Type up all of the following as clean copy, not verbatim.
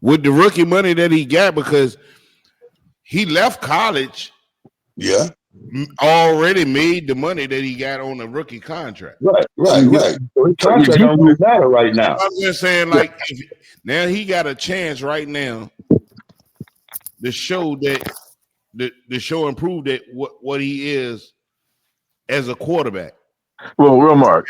with the rookie money that he got, because he left college. Yeah. Already made the money that he got on the rookie contract. Right. So his contract don't really matter right now. I'm just saying, like, now he got a chance right now to show that the show and prove that what he is as a quarterback. Well, Romar,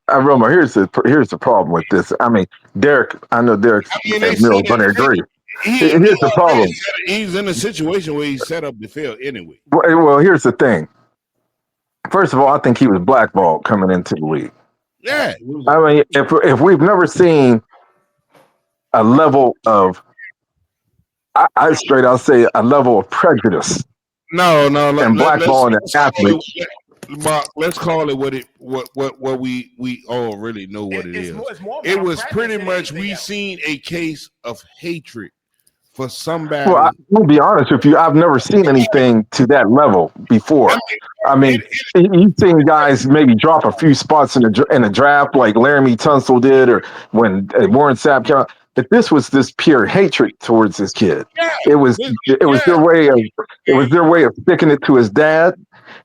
Romar, here's the problem with this. I mean, Derek, I know Derek's Mills going to agree. Here's the problem. He's in a situation where he's set up to fail anyway. Well, here's the thing. First of all, I think he was blackballed coming into the league. Yeah. I mean, if we've never seen a level of, I'll say a level of prejudice. No. And blackballing an athlete. Mark, let's call it what we all really know what it is. It was pretty much we seen a case of hatred for somebody. Well, I'll be honest with you. I've never seen anything to that level before. I mean, you've seen guys maybe drop a few spots in the draft, like Laramie Tunsil did, or when Warren Sapp came out. But this was this pure hatred towards this kid. It was their way of sticking it to his dad.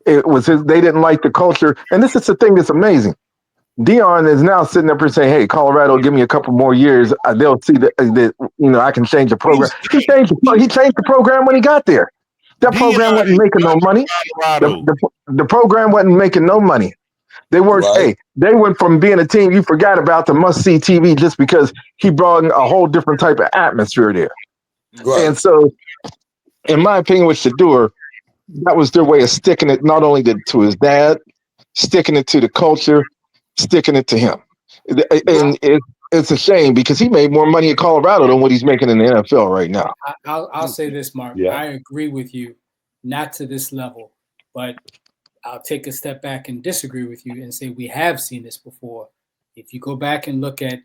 They didn't like the culture, and this is the thing that's amazing. Dion is now sitting up and saying, "Hey, Colorado, give me a couple more years. They'll see that I can change the program." He changed the program when he got there. That program wasn't making no money. The program wasn't making no money. They weren't. Right. Hey, they went from being a team you forgot about to must-see TV just because he brought in a whole different type of atmosphere there. Right. And so, in my opinion, with Shedeur, that was their way of sticking it not only to his dad, sticking it to the culture, sticking it to him. And it's a shame because he made more money in Colorado than what he's making in the NFL right now. I'll say this, Mark. Yeah. I agree with you, not to this level, but I'll take a step back and disagree with you and say we have seen this before. If you go back and look at,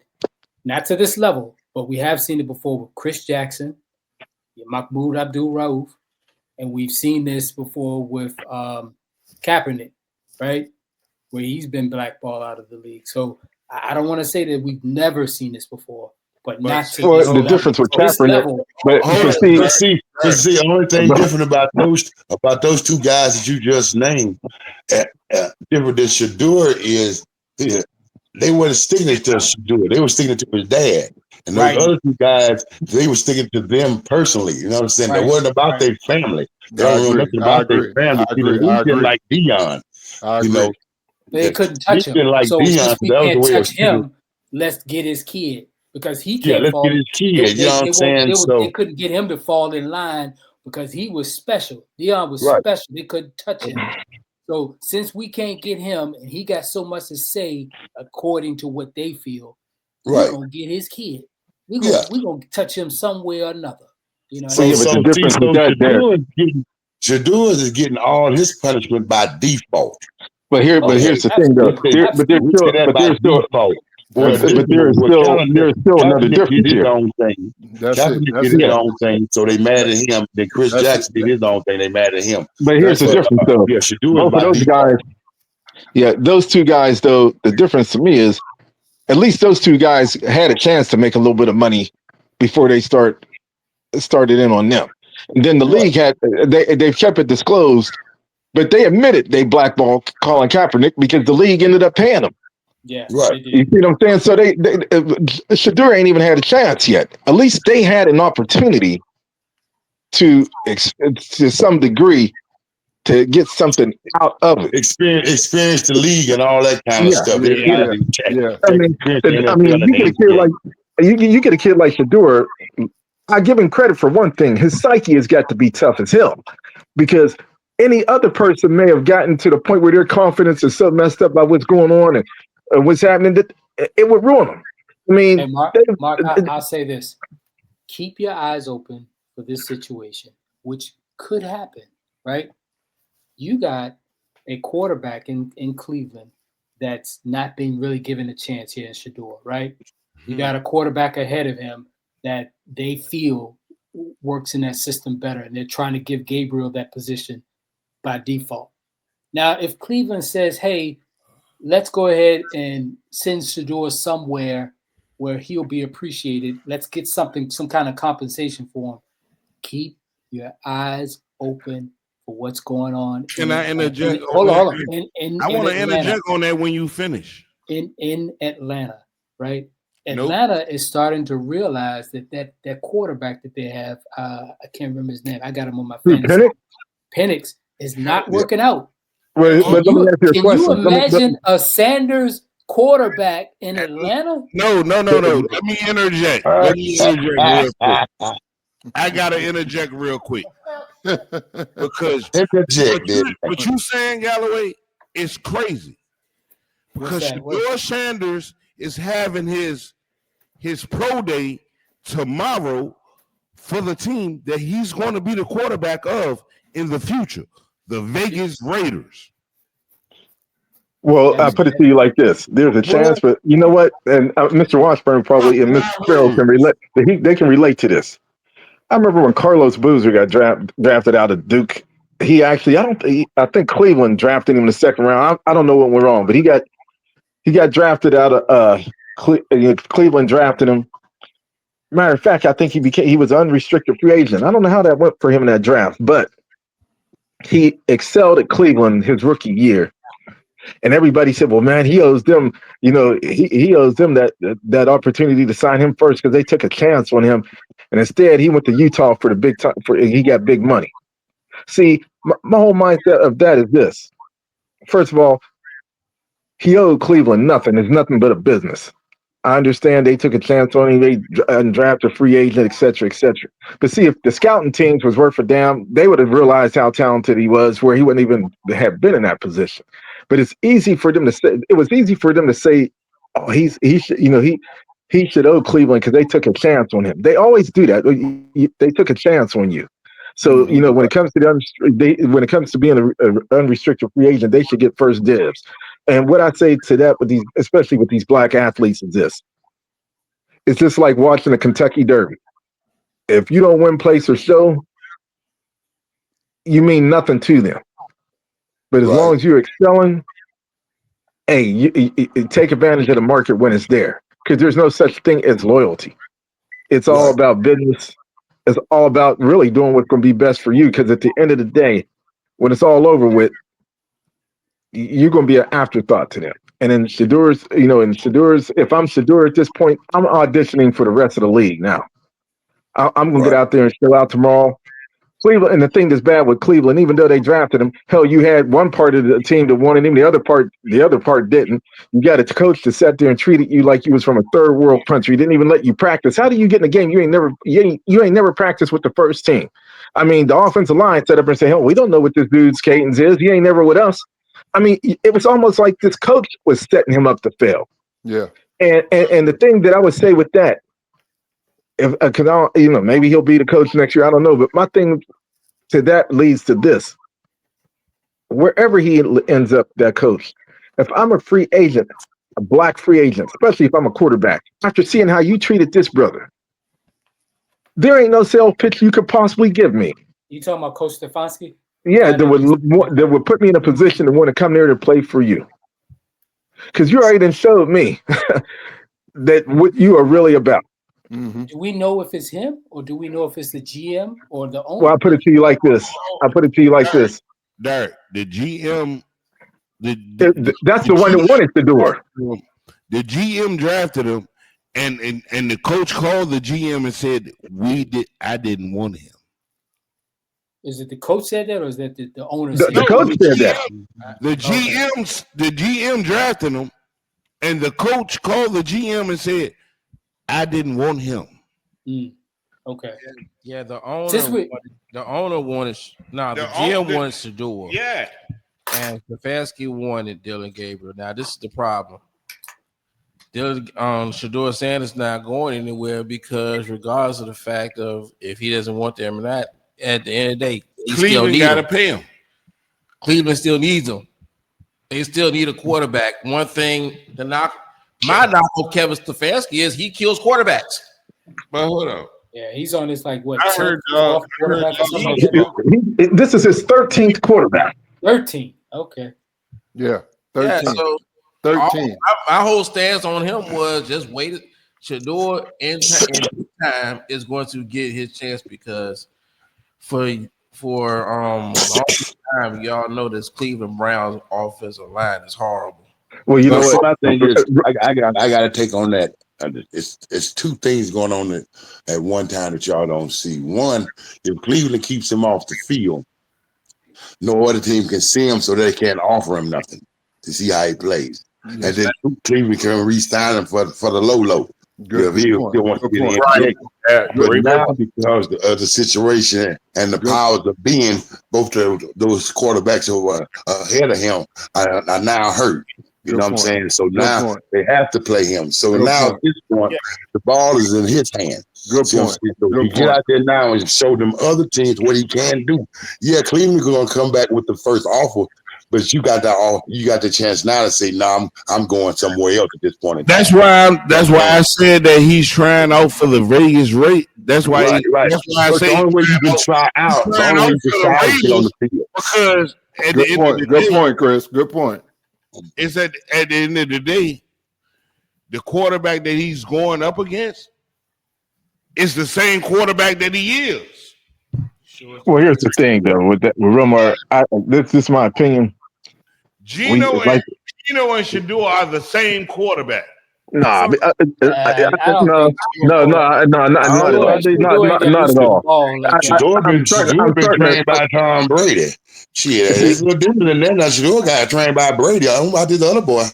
not to this level, but we have seen it before with Chris Jackson, Mahmoud Abdul-Rauf, and we've seen this before with Kaepernick, right? Where he's been blackballed out of the league. So I don't want to say that we've never seen this before, but not to the difference with Kaepernick. But see, the only thing different about those two guys that you just named, different than Shedeur is they weren't sticking it to Shedeur. They were sticking it to his dad. And those other two guys, they were sticking to them personally. You know what I'm saying? It wasn't about their family. They don't know nothing about their family. They didn't like Dion. They couldn't touch him. Like so Dion, since we can't touch him, let's get his kid. Because he can't let's get his kid. You know what I'm saying? They couldn't get him to fall in line because he was special. Dion was special. They couldn't touch him. So since we can't get him and he got so much to say according to what they feel, we're going to get his kid. We're going to touch him some way or another. You know. Shedeur is getting all his punishment by default. But here's the thing, though. There's still another difference here. Kaepernick did his own thing, so they mad at him. Then Chris Jackson did his own thing, they mad at him. But here's the difference, though. Both of those guys, those two guys, though, the difference to me is at least those two guys had a chance to make a little bit of money before they started in on them. And then the league they've kept it disclosed, but they admitted they blackballed Colin Kaepernick because the league ended up paying them. Yeah, right. You see what I'm saying? So they Shedeur ain't even had a chance yet. At least they had an opportunity to some degree to get something out of it. Experience the league and all that kind of stuff. I mean, you get a kid like Shedeur. I give him credit for one thing. His psyche has got to be tough as hell, because any other person may have gotten to the point where their confidence is so messed up by what's going on and what's happening that it would ruin them. I mean, hey, Mark, I'll say this. Keep your eyes open for this situation, which could happen, right? You got a quarterback in Cleveland that's not being really given a chance here in Shedeur, right? You got a quarterback ahead of him that they feel works in that system better, and they're trying to give Gabriel that position by default. Now, if Cleveland says, hey, let's go ahead and send Shedeur somewhere where he'll be appreciated. Let's get some kind of compensation for him. Keep your eyes open for what's going on. Can I interject? Hold on. I want to interject on that when you finish. In Atlanta, right? Atlanta is starting to realize that quarterback that they have, I can't remember his name. I got him on my fantasy. Penix is not working out. But let me ask you a question. Can you imagine a Sanders quarterback in Atlanta? No. Let me interject. Real quick. I gotta interject real quick because what you saying, Galloway, is crazy. Because Shedeur Sanders is having his pro day tomorrow for the team that he's going to be the quarterback of in the future, the Vegas Raiders. Well, I put it to you like this: there's a chance, but you know what? And Mr. Washburn probably and Mr. Sparrow can relate. They can relate to this. I remember when Carlos Boozer got drafted out of Duke. He actually, I think Cleveland drafted him in the second round. I don't know what went wrong, but he got drafted out of Cleveland drafted him. Matter of fact, I think he was an unrestricted free agent. I don't know how that went for him in that draft, but he excelled at Cleveland his rookie year. And everybody said, well, man, he owes them, he owes them that opportunity to sign him first because they took a chance on him. And instead, he went to Utah for the big time. He got big money. See, my whole mindset of that is this. First of all, he owed Cleveland nothing. It's nothing but a business. I understand they took a chance on him. They drafted a free agent, et cetera, et cetera. But see, if the scouting teams was worth a damn, they would have realized how talented he was where he wouldn't even have been in that position. But it's easy for them to say. It was easy for them to say, "Oh, he should owe Cleveland because they took a chance on him." They always do that. They took a chance on you. So when it comes to being an unrestricted free agent, they should get first dibs. And what I say to that, especially with these black athletes, is this: it's just like watching the Kentucky Derby. If you don't win place or show, you mean nothing to them. But as long as you're excelling, hey, you take advantage of the market when it's there, because there's no such thing as loyalty. It's all about business. It's all about really doing what's going to be best for you. Because at the end of the day, when it's all over with, you're going to be an afterthought to them. And in Shedeur's, if I'm Shedeur at this point, I'm auditioning for the rest of the league now. I'm going to get out there and show out tomorrow. Cleveland, and the thing that's bad with Cleveland, even though they drafted him, hell, you had one part of the team that wanted him, the other part didn't. You got a coach that sat there and treated you like you was from a third world country. Didn't even let you practice. How do you get in the game? You ain't never practiced with the first team. I mean, the offensive line set up and say, "Hell, we don't know what this dude's cadence is. He ain't never with us." I mean, it was almost like this coach was setting him up to fail. Yeah. And the thing that I would say with that, because maybe he'll be the coach next year. I don't know, but my thing to that leads to this: wherever he ends up, that coach. If I'm a free agent, a black free agent, especially if I'm a quarterback, after seeing how you treated this brother, there ain't no sales pitch you could possibly give me. You talking about Coach Stefanski? Yeah, that would put me in a position to want to come there to play for you, because you already done showed me that what you are really about. Mm-hmm. Do we know if it's him, or do we know if it's the GM or the owner? Well, I put it to you like this. Derek, the GM, that's the one that wanted the door. The GM drafted him, and the coach called the GM and said, I didn't want him. Is it the coach said that, or is that the owner? The coach said that. The GM drafted him, and the coach called the GM and said, I didn't want him. Okay. Yeah, the owner wanted the GM wanted Shedeur. Yeah. And Stefanski wanted Dylan Gabriel. Now this is the problem. Shedeur Sanders not going anywhere because regardless of the fact of if he doesn't want them or not, at the end of the day, Cleveland got to pay him. Cleveland still needs him. They still need a quarterback. One thing my knock on Kevin Stefanski is he kills quarterbacks. But hold on. Yeah, he's on this quarterback. This is his 13th quarterback. 13. Okay. Yeah, 13. Yeah, so 13. My whole stance on him was just wait Shador in time is going to get his chance because for a long time, y'all know this Cleveland Browns offensive line is horrible. Well, you know what? My thing is, I got to take on that. It's two things going on at one time that y'all don't see. One, if Cleveland keeps him off the field, no other team can see him, so they can't offer him nothing to see how he plays. Yes. And then Cleveland can re-sign him for the low. If he wants to get in. Right. But now, because of the situation and the powers of being, both those quarterbacks who are ahead of him are now hurt. You know what I'm saying? So now they have to play him. So now at this point, the ball is in his hands. Good point. So he get out there now and show them other teams what he can do. Yeah, Cleveland's going to come back with the first offer, but you got the chance now to say, "No, I'm going somewhere else at this point." That's why I said that he's trying out for the Vegas rate. That's why. Right. That's why I say the only way you can try out. The only way you can try out is on the field. Because at the end of the day, good point, Chris. Good point. It's at the end of the day, the quarterback that he's going up against is the same quarterback that he is. Well, here's the thing, though. With Rumor, this is my opinion. Gino and Shador are the same quarterback. Nah, not at all. Shador been trained by Tom Brady. Shit, it's a little different than that. Now Shador got trained by Brady. I don't know about this other boy.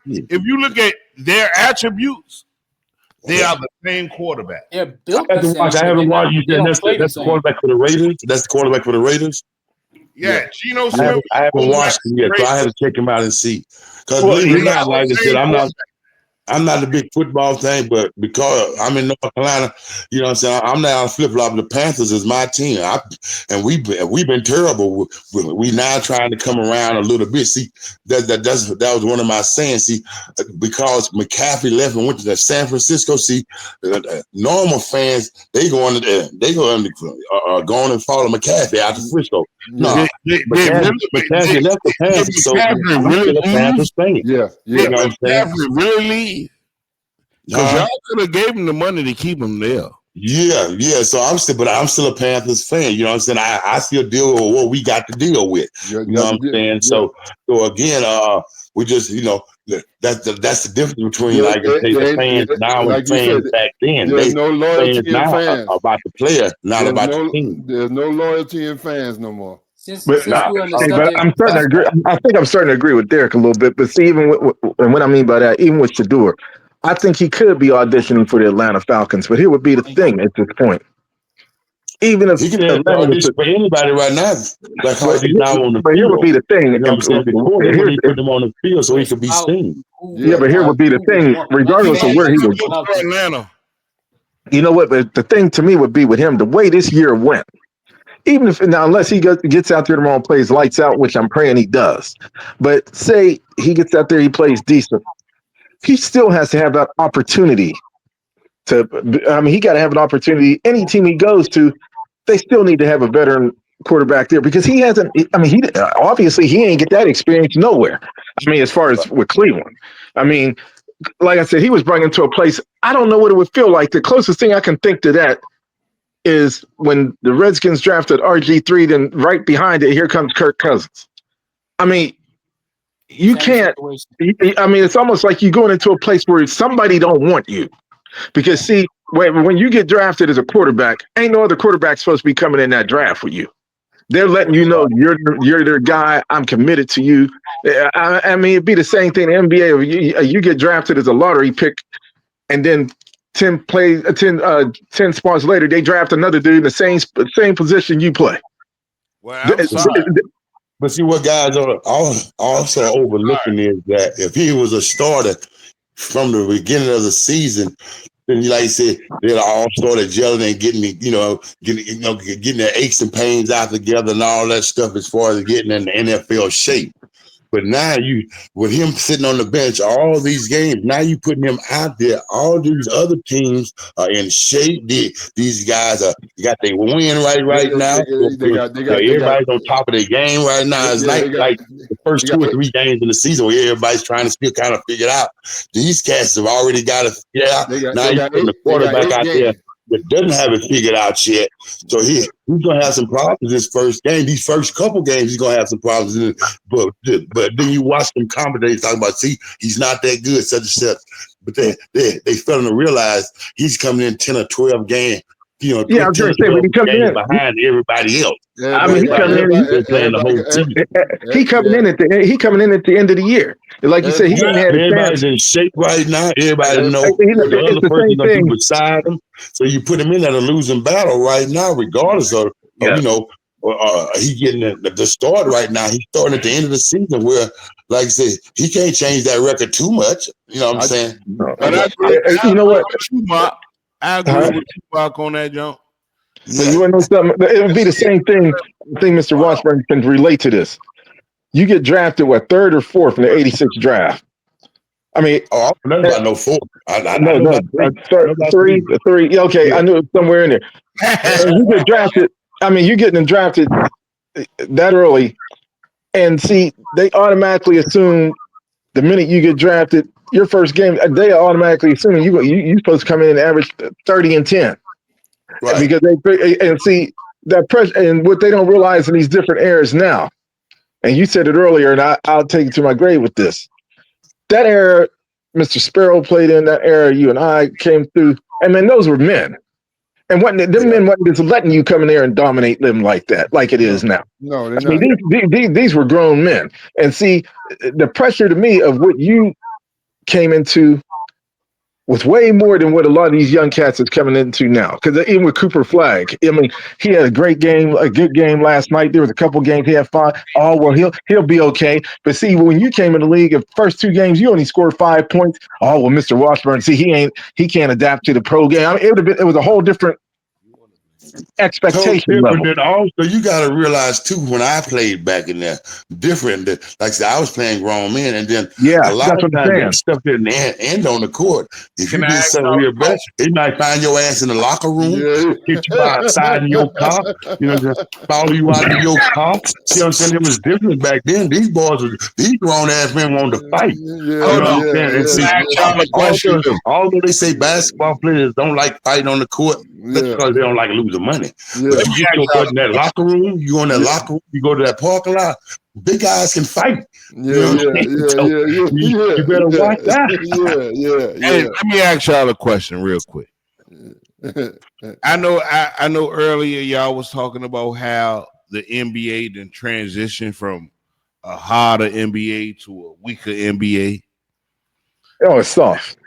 If you look at their attributes, they are the same quarterback. They're built. I haven't watched you. That's the quarterback for the Raiders. That's the quarterback for the Raiders. Yeah, Geno Smith. I haven't watched him yet, so I have to check him out and see. Because like I said, I'm not a big football thing, but because I'm in North Carolina, you know what I'm saying, I'm now flip-flopping. The Panthers is my team. And we've been terrible. We now trying to come around a little bit. See, that was one of my sayings. See, because McCaffrey left and went to San Francisco, see, normal fans, they go on and follow McCaffrey out to Frisco. No, McCaffrey left the Panthers, so really Panthers fan. Yeah. You know what I'm saying? McCaffrey really leave? Because y'all could have gave him the money to keep him there. Yeah. So I'm still a Panthers fan. You know what I'm saying? I still deal with what we got to deal with. You know what I'm saying? Yeah. So again, we just, that's the difference between the fans now and fans back then. There's no loyalty in fans. About the player, not about the team. There's no loyalty in fans no more. But I'm starting to agree. I think I'm starting to agree with Derek a little bit. But see, even and what I mean by that, even with Shador, I think he could be auditioning for the Atlanta Falcons. But here would be the thing at this point. Even if he can audition for anybody right now, because he's now on the field. But here would be the thing. You know what I'm saying? He put him on the field so he could be seen. Yeah, but here would be the thing, regardless of where he would go. Atlanta. You know what? But the thing to me would be with him, the way this year went. Even if now, unless he gets out there tomorrow and plays lights out, which I'm praying he does. But say he gets out there, he plays decent. He still has to have that opportunity he got to have an opportunity. Any team he goes to, they still need to have a veteran quarterback there because he hasn't. Obviously he ain't get that experience nowhere. As far as with Cleveland, like I said, he was brought into a place. I don't know what it would feel like. The closest thing I can think to that is when the Redskins drafted RG3, then right behind it, here comes Kirk Cousins. You can't. It's almost like you're going into a place where somebody don't want you. Because see, when you get drafted as a quarterback, ain't no other quarterback supposed to be coming in that draft for you. They're letting you know you're their guy. I'm committed to you. It'd be the same thing in the NBA. You get drafted as a lottery pick, and then 10 spots later, they draft another dude in the same position you play. Well, I'm sorry. But see, what guys are also overlooking is that if he was a starter from the beginning of the season, then like you said, they'd all started gelling and getting their aches and pains out together and all that stuff as far as getting in the NFL shape. But now with him sitting on the bench all these games, now you putting him out there. All these other teams are in shape. These guys got their win right now. Everybody's on top of their game right now. It's like the first 2 or 3 games in the season where everybody's trying to still kind of figure it out. These cats have already got it figured out. Now you're putting the quarterback out there that doesn't have it figured out yet. So he's going to have some problems this first game. These first couple games, he's going to have some problems. But then you watch them commentators talking about, see, he's not that good, such and such. But they failing to realize he's coming in 10 or 12 games. I was going to say, when he comes in behind everybody else. I mean, he coming in at the end of the year. Like you said, he didn't have everybody's in shape right now. Everybody knows the other person going to be beside him. So you put him in at a losing battle right now, regardless of he getting the start right now. He's starting at the end of the season where, like I said, he can't change that record too much. You know what I'm saying? You know what? I agree with you, Mark, on that, John. So you want to know something? It would be the same thing. I think Mr. Washburn can relate to this. You get drafted, what, 3rd or 4th in the 86 draft? I mean, I don't know about no 4. No, 3. Okay, I knew it was somewhere in there. You get drafted. I mean, you're getting drafted that early, and see, they automatically assume the minute you get drafted, your first game, they automatically assume you're supposed to come in and average 30 and 10. Right. Because and see that pressure, and what they don't realize in these different eras now, and you said it earlier, and I'll take it to my grave with this. That era, Mr. Sparrow played in that era, you and I came through, and man, those were men. And men wasn't just letting you come in there and dominate them like that, like it is now. No, they're not. I mean, these were grown men. And see, the pressure to me of what you came into was way more than what a lot of these young cats is coming into now. Because even with Cooper Flagg, I mean, he had a good game last night. There was a couple games he had 5. Oh, well, he'll be okay. But see, when you came in the league, the first 2 games, you only scored 5 points. Oh, well, Mr. Washburn, see, he can't adapt to the pro game. I mean, it was a whole different expectation level. But also, you got to realize too, when I played back in there, different. Like I said, I was playing grown men, and then a lot of times stuff didn't end on the court. If you did something real bad, they might find your ass in the locker room, get you outside in your car, just follow you out to your car. You know what I'm saying? It was different back then. These grown ass men wanted to fight. Although they say basketball players don't like fighting on the court, that's because they don't like losing money. But if you get your butt in that locker room, you go in that locker room, you go to that parking lot, big guys can fight. You better watch that. Hey, let me ask y'all a question real quick. I know earlier y'all was talking about how the NBA then transitioned from a harder NBA to a weaker NBA. Oh, it's soft.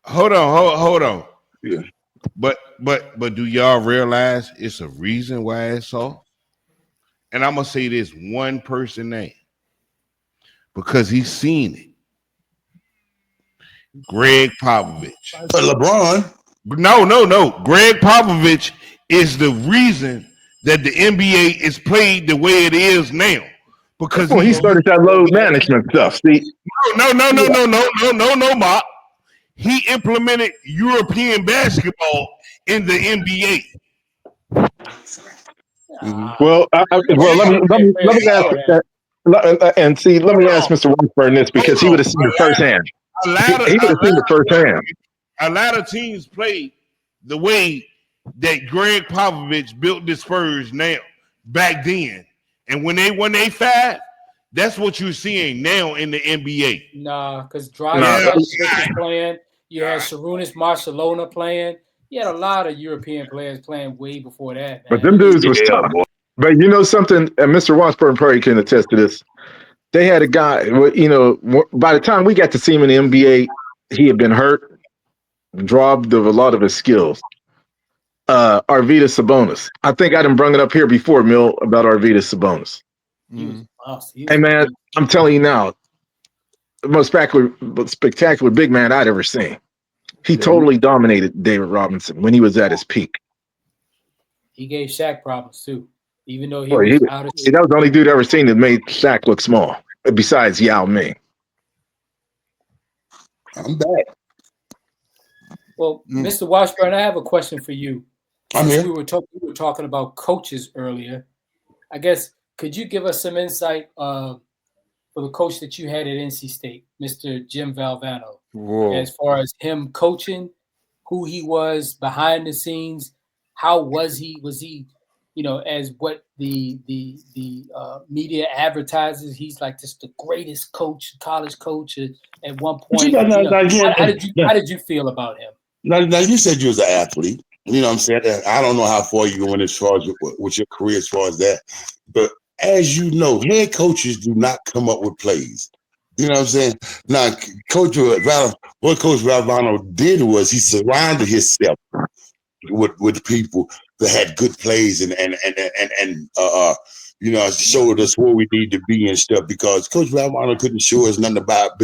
Hold on. Yeah. But do y'all realize it's a reason why it's soft? And I'm gonna say this one person name because he's seen it. Greg Popovich. LeBron. No. Greg Popovich is the reason that the NBA is played the way it is now. Because he started that load management stuff. See? No, Mark. He implemented European basketball in the NBA. Well, let me ask that. And see, let me ask Mr. Washburn this because he would have seen it firsthand. He would have seen it firsthand. A lot of teams play the way that Greg Popovich built the Spurs now back then, and when they won 5, that's what you're seeing now in the NBA. Nah, because Dragic was playing. You had Sarunas Barcelona playing. You had a lot of European players playing way before that. Man. But them dudes was tough. But you know something, and Mr. Washburn probably can attest to this. They had a guy, by the time we got to see him in the NBA, he had been hurt, dropped of a lot of his skills. Arvydas Sabonis. I think I done brung it up here before, Mill, about Arvydas Sabonis. Hey, man, I'm telling you now, the most spectacular big man I'd ever seen. He totally dominated David Robinson when he was at his peak. He gave Shaq problems too, even though he was out of shape. That was the only dude I ever seen that made Shaq look small. besides Yao Ming? I'm back. Well, Mr. Washburn, I have a question for you. I'm here. We were talking about coaches earlier. I guess could you give us some insight for the coach that you had at NC State, Mr. Jim Valvano, as far as him coaching, who he was behind the scenes, how was he? Was he, as what the media advertises, he's like just the greatest coach, college coach at one point. How did you feel about him? Now you said you was an athlete. You know what I'm saying? I don't know how far you went as far as with your career as far as that. But as you know, head coaches do not come up with plays. You know what I'm saying? Now, what Coach Valvano did was he surrounded himself with people that had good plays and showed us where we need to be and stuff, because Coach Valvano couldn't show us nothing about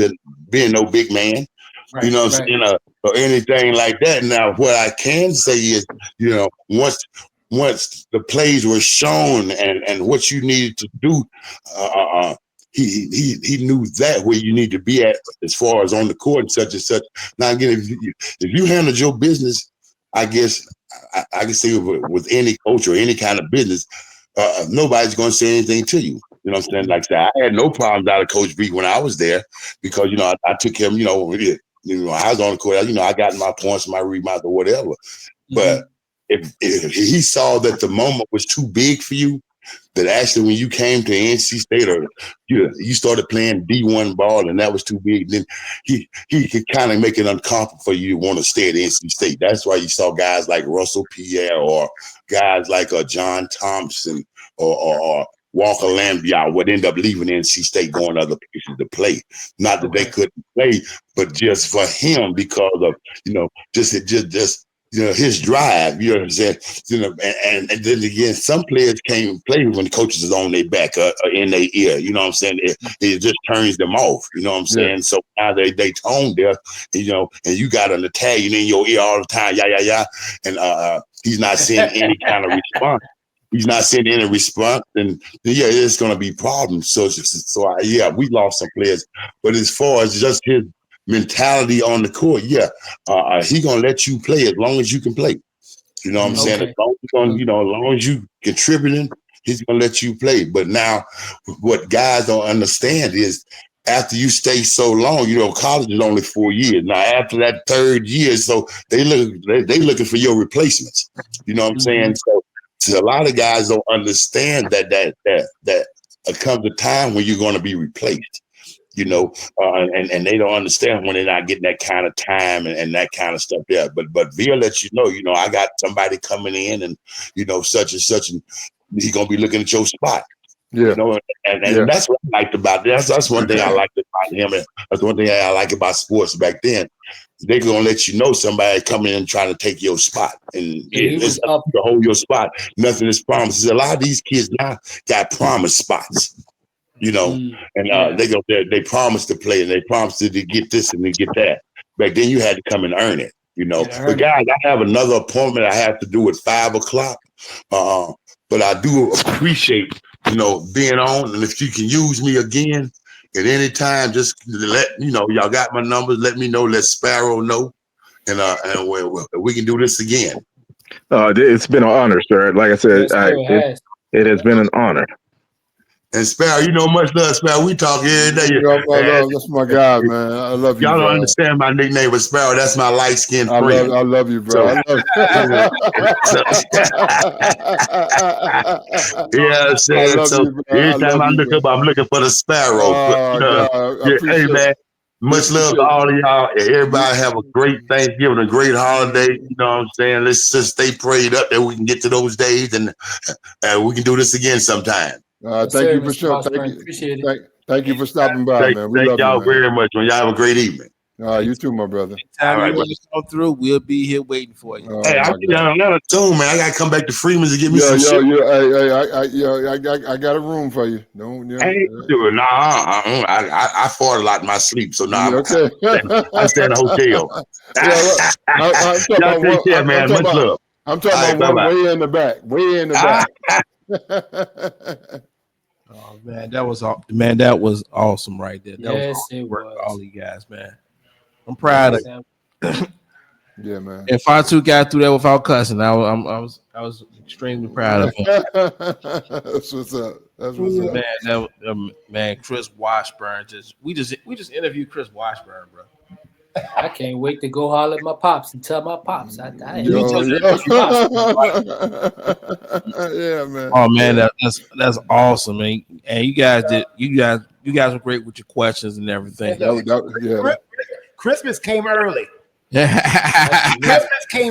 being no big man. Right, you know what I'm saying? Or anything like that. Now, what I can say is, once the plays were shown and what you needed to do, he knew that where you need to be at as far as on the court and such and such. Now, again, if you handled your business, I guess I can say with any coach or any kind of business, nobody's going to say anything to you. You know what I'm saying? Like I said, I had no problems out of Coach B when I was there, because I took him. I was on the court. I got my points, my rebounds, or whatever. But if he saw that the moment was too big for you, that actually when you came to NC State or you started playing D1 ball and that was too big, then he could kind of make it uncomfortable for you to want to stay at NC State. That's why you saw guys like Russell Pierre or guys like John Thompson or Walker Lambiau would end up leaving NC State, going to other places to play. Not that they couldn't play, but just for him, because of just his drive. You know what I'm saying? And then again, some players can't play when the coaches is on their back or in their ear. You know what I'm saying? It just turns them off. You know what I'm saying? Yeah. So now they tone deaf. And you got an Italian in your ear all the time. Yeah. And he's not seeing any kind of response. He's not sending any response, and it's going to be problems. So we lost some players. But as far as just his mentality on the court, he going to let you play as long as you can play. You know what I'm saying? As long as you contributing, he's going to let you play. But now, what guys don't understand is, after you stay so long, college is only 4 years. Now, after that third year, so they looking for your replacements. You know what I'm saying? So a lot of guys don't understand that comes a time when you're going to be replaced, and they don't understand when they're not getting that kind of time and that kind of stuff there. But Bill lets you know, I got somebody coming in and, such and such, and he's going to be looking at your spot. Yeah. And that's what I liked about it. That's one thing I liked about him. And that's one thing I like about sports back then. They're going to let you know somebody coming in trying to take your spot. And it's up to hold your spot. Nothing is promised. A lot of these kids now got promised spots, and they promise to play and they promise to get this and to get that. Back then you had to come and earn it, But guys, I have another appointment I have to do at 5:00. But I do appreciate, being on. And if you can use me again at any time, just let y'all got my numbers. Let me know. Let Sparrow know, and we can do this again. It's been an honor, sir. Like I said, it has been an honor. And Sparrow, much love, Sparrow. We talk every day. That's my guy, man. I love you. Y'all don't understand my nickname, but Sparrow, that's my light-skinned friend. I love you, bro. Every time I look up, I'm looking for the Sparrow. Hey, man, much love to all of y'all. Everybody have a great Thanksgiving, a great holiday. You know what I'm saying? Let's just stay prayed up that we can get to those days, and we can do this again sometime. Thank you for sure. Thank you for stopping by, man. Thank y'all very much, man. Y'all have a great evening. You too, my brother. Anytime you want to come through, we'll be here waiting for you. Hey, I'm not soon, man. I gotta come back to Freeman's to get me some shit. I got a room for you. I fought a lot in my sleep, so now I stay in a hotel. Y'all take care, man. Much love. I'm talking about way in the back. Oh man, that was awesome right there. That Yes, was awesome it work was. for all you guys, man. I'm proud of it. Yeah, man. If I two got through that without cussing, I was extremely proud of him. That's what's up. That's what's up. Man, man, Chris Washburn we just interviewed Chris Washburn, bro. I can't wait to go holler at my pops and tell my pops. I Yo. Yeah, man. Oh man, that's awesome, man. And you guys were great with your questions and everything. Yeah. Christmas came early. Christmas came